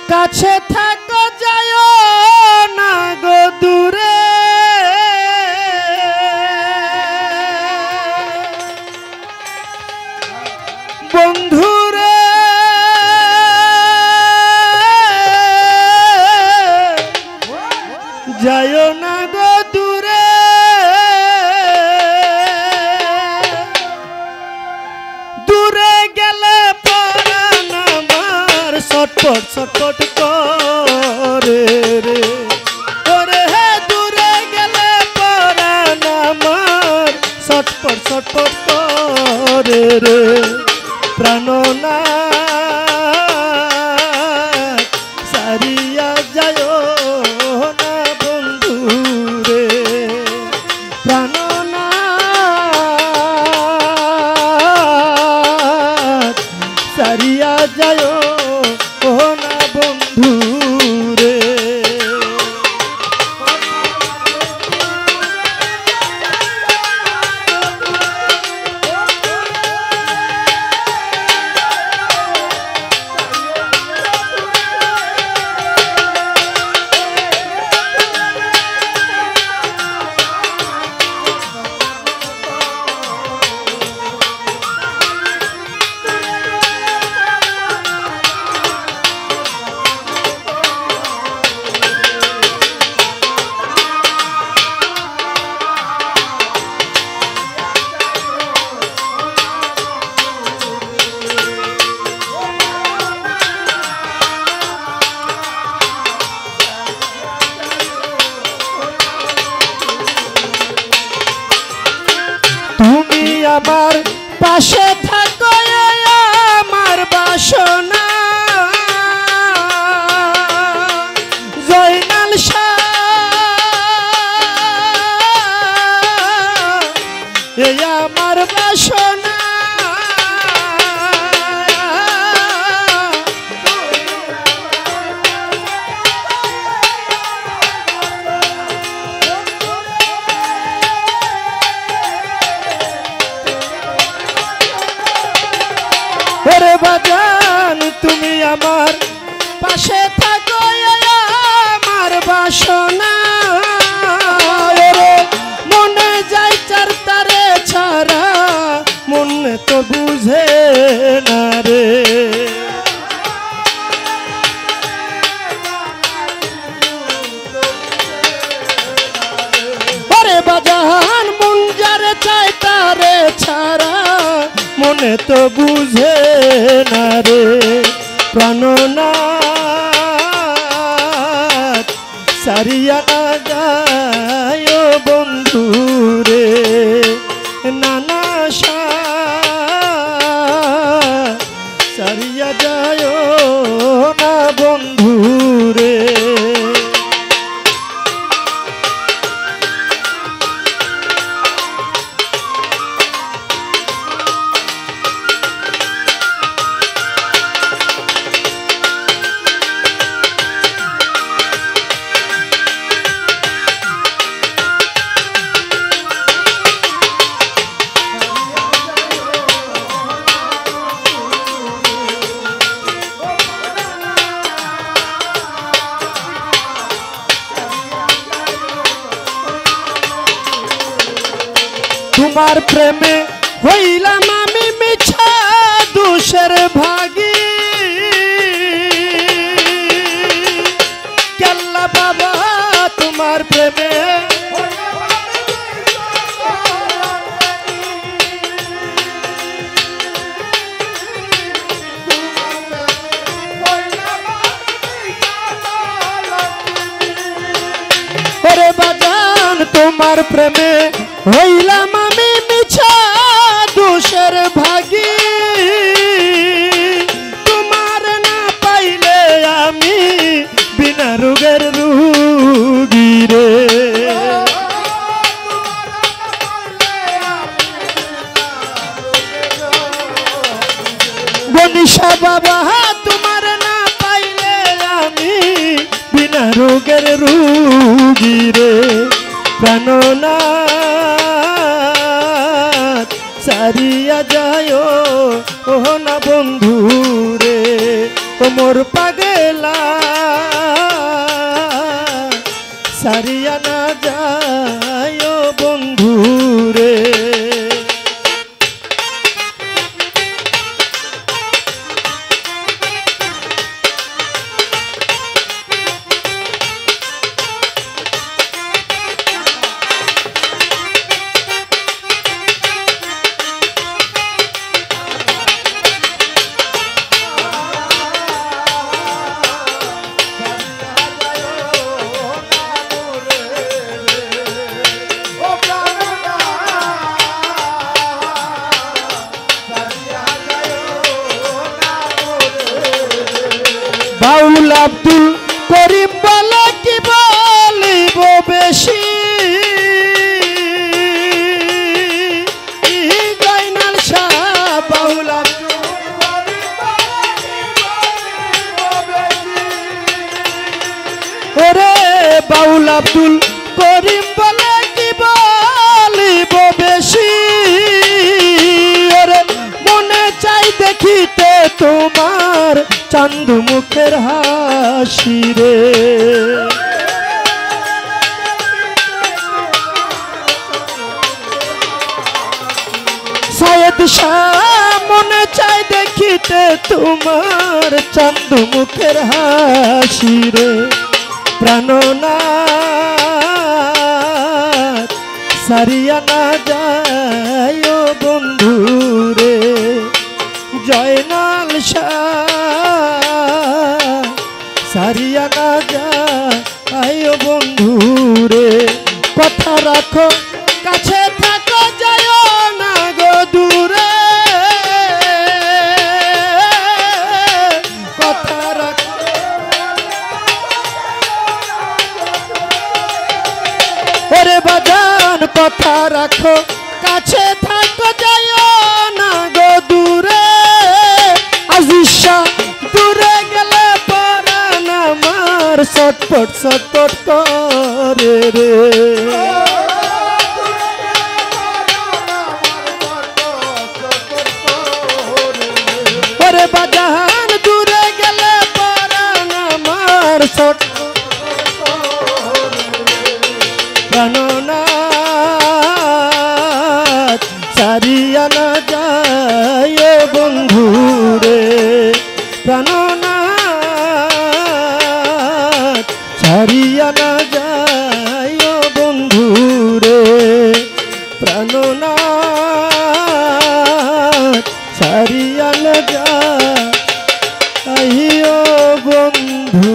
কাছে থাকো যায় না গো দূরে বন্ধুরে যায় না গো দূরে দূরে গেলে পরাণ আমার ছটফট ছটফট করে রে ওরে হে দূরে গেলে পরাণ আমার ছটফট ছটফট করে রে প্রাণনাথ সারিয়া যায় না বন্ধু রে প্রাণনাথ সারিয়া যায় না বন্ধু রে আমার পাশে থাকো আমার বাসনা জয়নাল শাহ এই আমার বাসনা ওরে বাজান তুমি আমার পাশে থাকো আমার বাসনা মনে যাই চার তারে ছাড়া মনে তো বুঝে না রে ওরে বাজান মন যারে চাই তারে ছাড়া মনে তো বুঝে না রে প্রাণনাথ সারিয়া না যায় বন্ধু রে নানা সারিয়া যায় না বন্ধু রে তোমার প্রেমে হইলাম আমি মিছা দোষের ভাগী কেল্লা বাবা তোমার প্রেমে ওরে বাজান তোমার প্রেমে হইলাম আমি মিছা দোষের ভাগী তোমার না পাইলে আমি বিনা রোগের রোগী রে বনিশা বাবা তোমার না পাইলে আমি বিনা রোগের রোগী রে প্রাণনাথ সারিয়া যায় না বন্ধু রে মোর মোর পাগলা সারিয়া না যায় বন্ধু রে। বাউল আব্দুল করিম বলে কি বলিব বেশি, জয়নাল শাহ বাউল আব্দুল ওরে বাউল আব্দুল করিম বলে কি বলিব বেশি, ওরে মনে চাই দেখিতে তোমার চাঁদ মুখের হাসি রে। সায়েদ শাহ মনে চাই দেখিতে তোমার চাঁদ মুখের হাসি রে। প্রাণনাথ সারিয়া না যায় বন্ধু রে। জয়নাল শাহ সারিয়া না যায় বন্ধু রে। কথা রাখো কাছে থাকো যায় না গো দূরে, কথা রাখো ওরে বাজান কথা রাখো কাছে থাকো যায় না গো দূরে। আজিশা দূরে গেলে পরাণ আমার ছটপট ছটপট করে রে। ওরে বাজান দূরে গেলে পরাণ আমার ছটপট প্রাণনাথ সারিয়া না যায় বন্ধু রে। প্রাণনাথ সারিয়া না যায় বন্ধু রে। প্রাণনাথ সারিয়া না যায় বন্ধু।